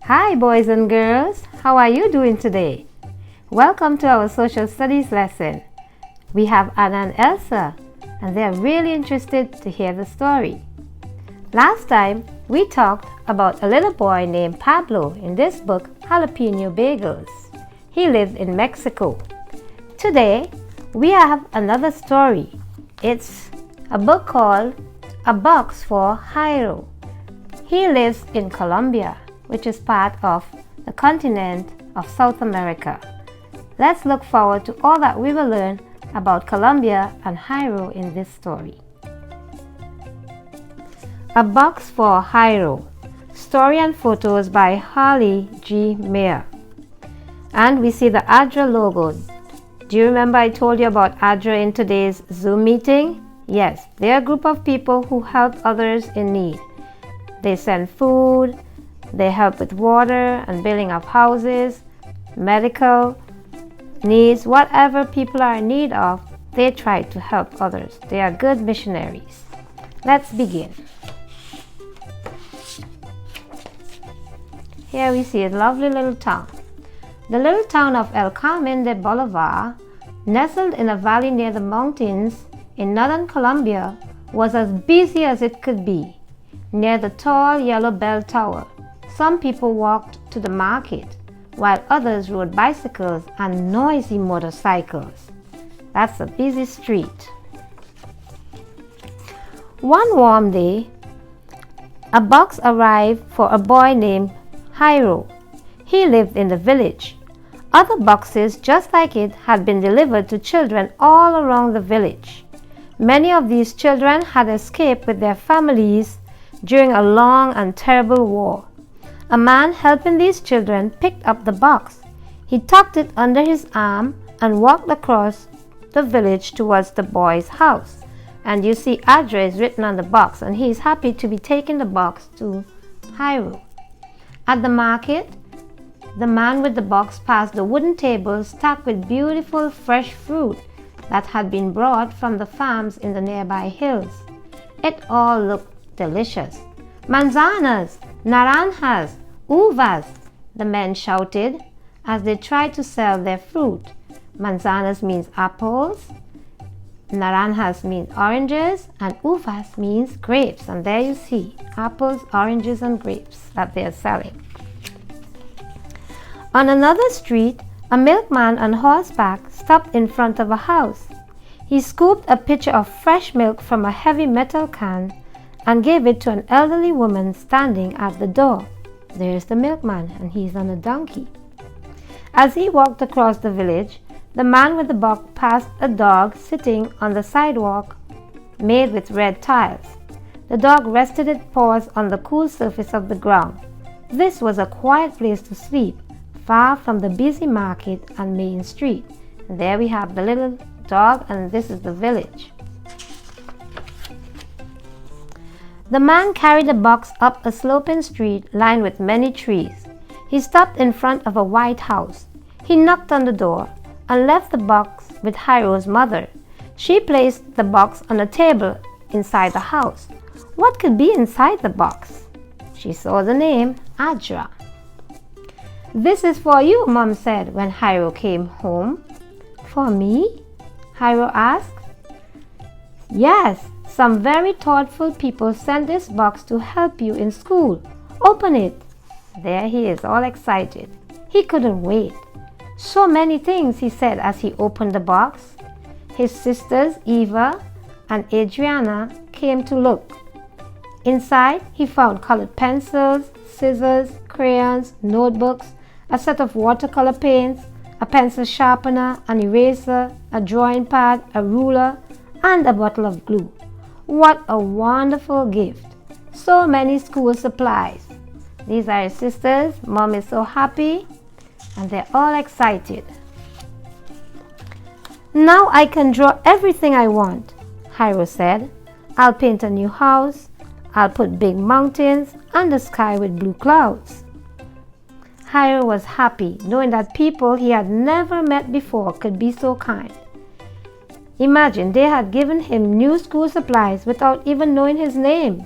Hi boys and girls, how are you doing today? Welcome to our social studies lesson. We have Anna and Elsa and they are really interested to hear the story. Last time we talked about a little boy named Pablo in this book, Jalapeno Bagels. He lived in Mexico. Today we have another story. It's a book called A Box for Jairo. He lives in Colombia, which is part of the continent of South America. Let's look forward to all that we will learn about Colombia and Jairo in this story. A Box for Jairo. Story and photos by Harley G. Mayer. And we see the ADRA logo. Do you remember I told you about ADRA in today's Zoom meeting? Yes, they're a group of people who help others in need. They send food, they help with water and building of houses, medical needs, whatever people are in need of, they try to help others. They are good missionaries. Let's begin. Here we see a lovely little town. The little town of El Carmen de Bolivar, nestled in a valley near the mountains in northern Colombia, was as busy as it could be. Near the tall yellow bell tower, some people walked to the market, while others rode bicycles and noisy motorcycles. That's a busy street. One warm day, a box arrived for a boy named Jairo. He lived in the village. Other boxes just like it had been delivered to children all around the village. Many of these children had escaped with their families during a long and terrible war. A man helping these children picked up the box. He tucked it under his arm and walked across the village towards the boy's house. And you see ADRA is written on the box, and he is happy to be taking the box to Jairo. At the market, the man with the box passed the wooden tables stacked with beautiful fresh fruit that had been brought from the farms in the nearby hills. It all looked delicious. Manzanas, naranjas, uvas, the men shouted as they tried to sell their fruit. Manzanas means apples, naranjas means oranges, and uvas means grapes. And there you see apples, oranges, and grapes that they are selling. On another street, a milkman on horseback stopped in front of a house. He scooped a pitcher of fresh milk from a heavy metal can and gave it to an elderly woman standing at the door. There's the milkman, and he's on a donkey. As he walked across the village, the man with the box passed a dog sitting on the sidewalk made with red tiles. The dog rested its paws on the cool surface of the ground. This was a quiet place to sleep, far from the busy market and main street. And there we have the little dog, and this is the village. The man carried the box up a sloping street lined with many trees. He stopped in front of a white house. He knocked on the door and left the box with Jairo's mother. She placed the box on a table inside the house. What could be inside the box? She saw the name ADRA. "This is for you," Mom said when Jairo came home. "For me?" Jairo asked. "Yes. Some very thoughtful people sent this box to help you in school. Open it." There he is, all excited. He couldn't wait. "So many things," he said as he opened the box. His sisters, Eva and Adriana, came to look. Inside, he found colored pencils, scissors, crayons, notebooks, a set of watercolor paints, a pencil sharpener, an eraser, a drawing pad, a ruler, and a bottle of glue. What a wonderful gift. So many school supplies. These are his sisters. Mom is so happy and they're all excited. "Now I can draw everything I want," Jairo said. "I'll paint a new house. I'll put big mountains and the sky with blue clouds." Jairo was happy knowing that people he had never met before could be so kind. Imagine they had given him new school supplies without even knowing his name.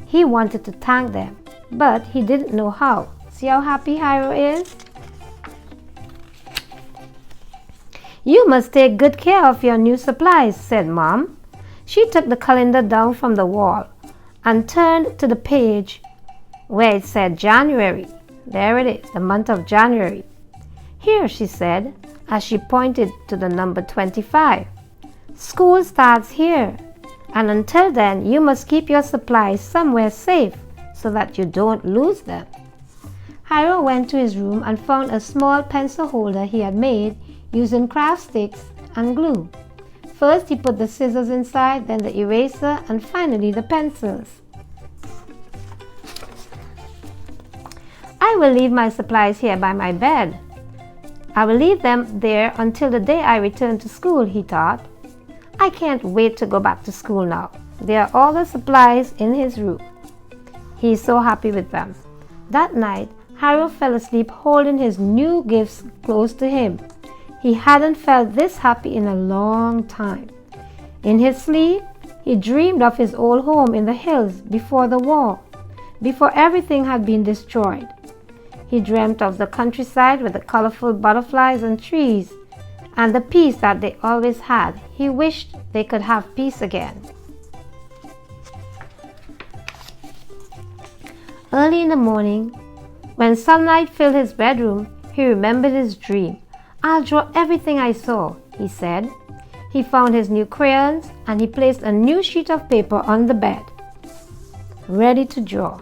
He wanted to thank them, but he didn't know how. See how happy Hiro is? You must take good care of your new supplies, said Mom. She took the calendar down from the wall and turned to the page where it said January. There it is, the month of January. Here, she said, as she pointed to the number 25. School starts here, and until then, you must keep your supplies somewhere safe so that you don't lose them. Hiro went to his room and found a small pencil holder he had made using craft sticks and glue. First, he put the scissors inside, then the eraser, and finally the pencils. I will leave my supplies here by my bed. I will leave them there until the day I return to school, he thought. I can't wait to go back to school now. There are all the supplies in his room. He is so happy with them. That night, Hiro fell asleep holding his new gifts close to him. He hadn't felt this happy in a long time. In his sleep, he dreamed of his old home in the hills before the war, before everything had been destroyed. He dreamt of the countryside with the colorful butterflies and trees, and the peace that they always had. He wished they could have peace again. Early in the morning, when sunlight filled his bedroom, he remembered his dream. I'll draw everything I saw, he said. He found his new crayons and he placed a new sheet of paper on the bed, ready to draw.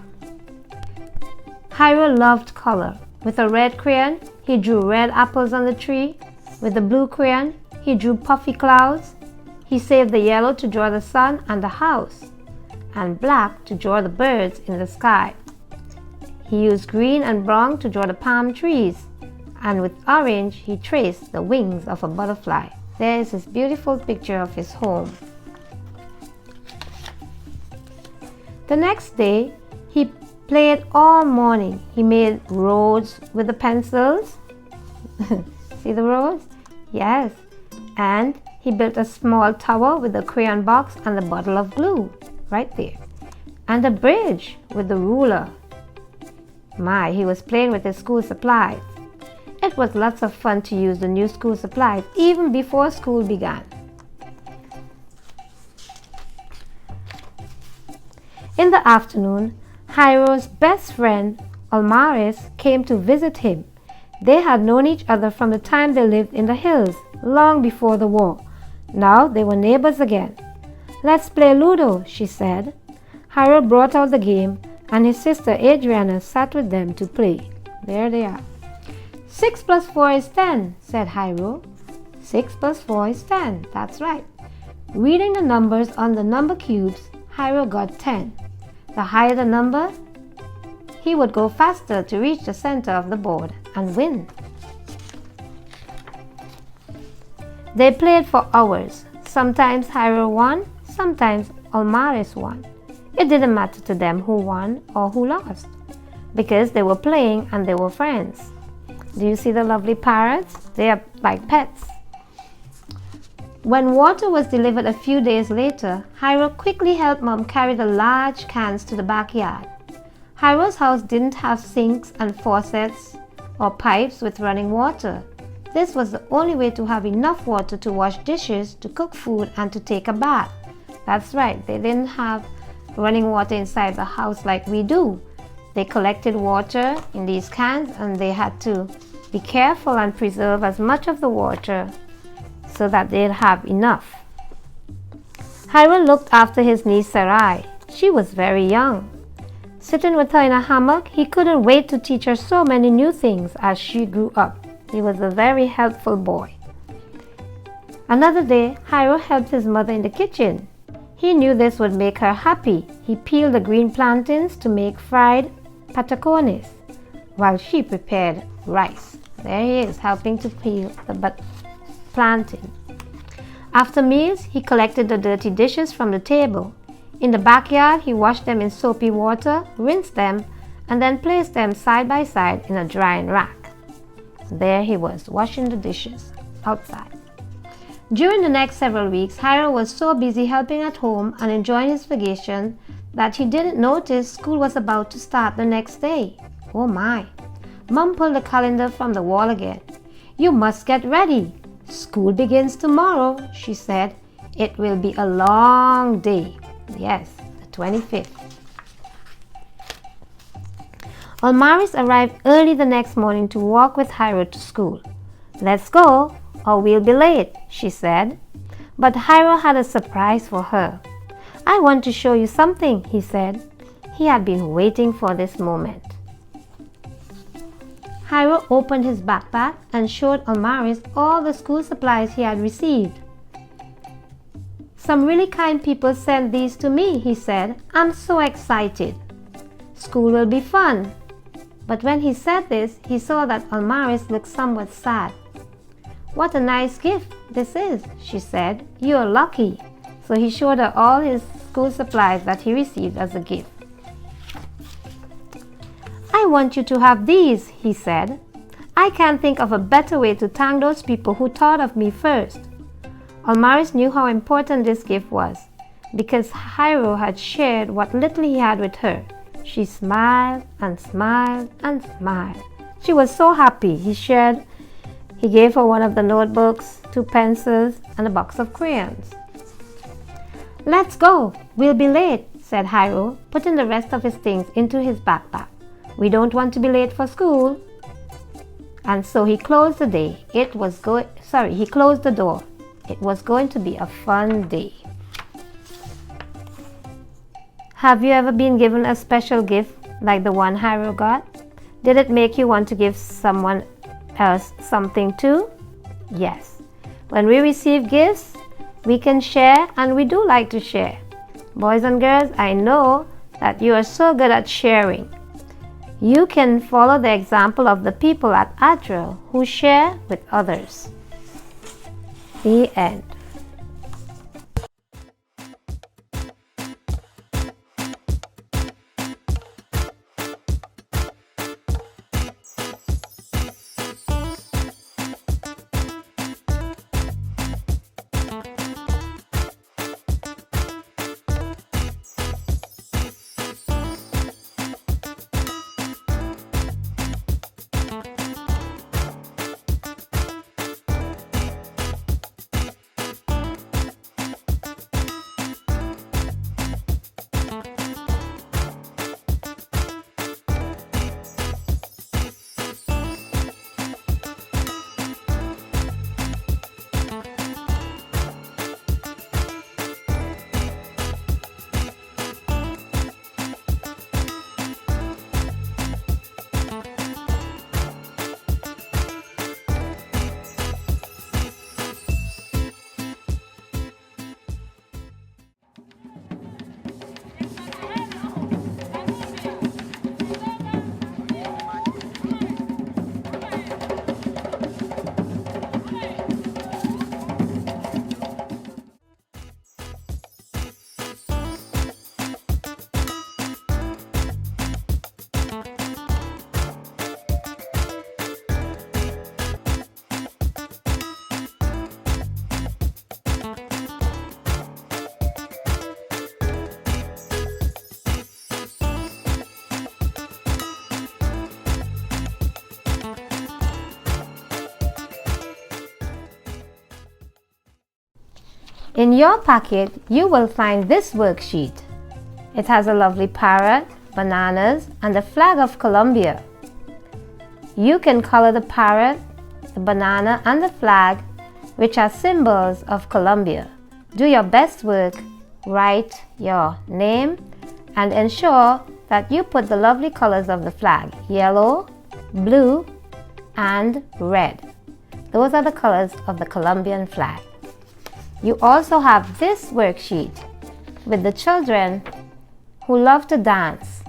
Hiro loved color. With a red crayon, he drew red apples on the tree. With a blue crayon, he drew puffy clouds. He saved the yellow to draw the sun and the house, and black to draw the birds in the sky. He used green and brown to draw the palm trees, and with orange he traced the wings of a butterfly. There is his beautiful picture of his home. The next day, he played all morning. He made roads with the pencils. See the roads? Yes. And he built a small tower with the crayon box and the bottle of glue right there. And a bridge with the ruler. My, he was playing with his school supplies. It was lots of fun to use the new school supplies even before school began. In the afternoon, Hiro's best friend, Almaris, came to visit him. They had known each other from the time they lived in the hills, long before the war. Now they were neighbors again. Let's play Ludo, she said. Hiro brought out the game, and his sister Adriana sat with them to play. There they are. 6 plus 4 is 10, said Hiro. 6 plus 4 is 10, that's right. Reading the numbers on the number cubes, Hiro got 10. The higher the number, he would go faster to reach the center of the board and win. They played for hours. Sometimes Hiro won, sometimes Almaris won. It didn't matter to them who won or who lost, because they were playing and they were friends. Do you see the lovely parrots? They are like pets. When water was delivered a few days later, Hiro quickly helped Mom carry the large cans to the backyard. Hiro's house didn't have sinks and faucets or pipes with running water. This was the only way to have enough water to wash dishes, to cook food, and to take a bath. That's right, they didn't have running water inside the house like we do. They collected water in these cans and they had to be careful and preserve as much of the water so that they'd have enough. Hiro looked after his niece Sarai. She was very young. Sitting with her in a hammock, he couldn't wait to teach her so many new things as she grew up. He was a very helpful boy. Another day, Hiro helped his mother in the kitchen. He knew this would make her happy. He peeled the green plantains to make fried patacones while she prepared rice. There he is, helping to peel the plantain. After meals, he collected the dirty dishes from the table. In the backyard, he washed them in soapy water, rinsed them, and then placed them side by side in a drying rack. There he was, washing the dishes outside. During the next several weeks, Hiro was so busy helping at home and enjoying his vacation that he didn't notice school was about to start the next day. Oh my! Mom pulled the calendar from the wall again. "You must get ready. School begins tomorrow," she said. "It will be a long day." Yes, the 25th. Almaris arrived early the next morning to walk with Hiro to school. "Let's go, or we'll be late," she said. But Hiro had a surprise for her. "I want to show you something," he said. He had been waiting for this moment. Hiro opened his backpack and showed Almaris all the school supplies he had received. "Some really kind people sent these to me," he said. "I'm so excited. School will be fun." But when he said this, he saw that Almaris looked somewhat sad. "What a nice gift this is," she said. "You're lucky." So he showed her all his school supplies that he received as a gift. "I want you to have these," he said. "I can't think of a better way to thank those people who thought of me first." Almaris knew how important this gift was because Hiro had shared what little he had with her. She smiled and smiled and smiled. She was so happy. He gave her one of the notebooks, 2 pencils, and a box of crayons. "Let's go. We'll be late," said Hiro, putting the rest of his things into his backpack. "We don't want to be late for school." And so he closed the door. It was going to be a fun day. Have you ever been given a special gift like the one Hiro got? Did it make you want to give someone else something too? Yes. When we receive gifts, we can share, and we do like to share. Boys and girls, I know that you are so good at sharing. You can follow the example of the people at ADRA who share with others. The end. In your packet, you will find this worksheet. It has a lovely parrot, bananas, and the flag of Colombia. You can color the parrot, the banana, and the flag, which are symbols of Colombia. Do your best work, write your name, and ensure that you put the lovely colors of the flag, yellow, blue, and red. Those are the colors of the Colombian flag. You also have this worksheet with the children who love to dance.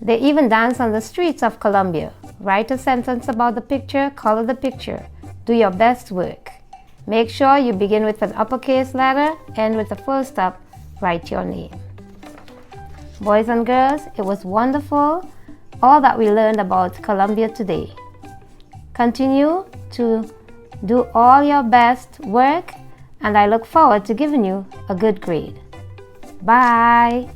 They even dance on the streets of Colombia. Write a sentence about the picture, color the picture. Do your best work. Make sure you begin with an uppercase letter, end with a full stop, write your name. Boys and girls, it was wonderful, all that we learned about Colombia today. Continue to do all your best work, and I look forward to giving you a good grade. Bye!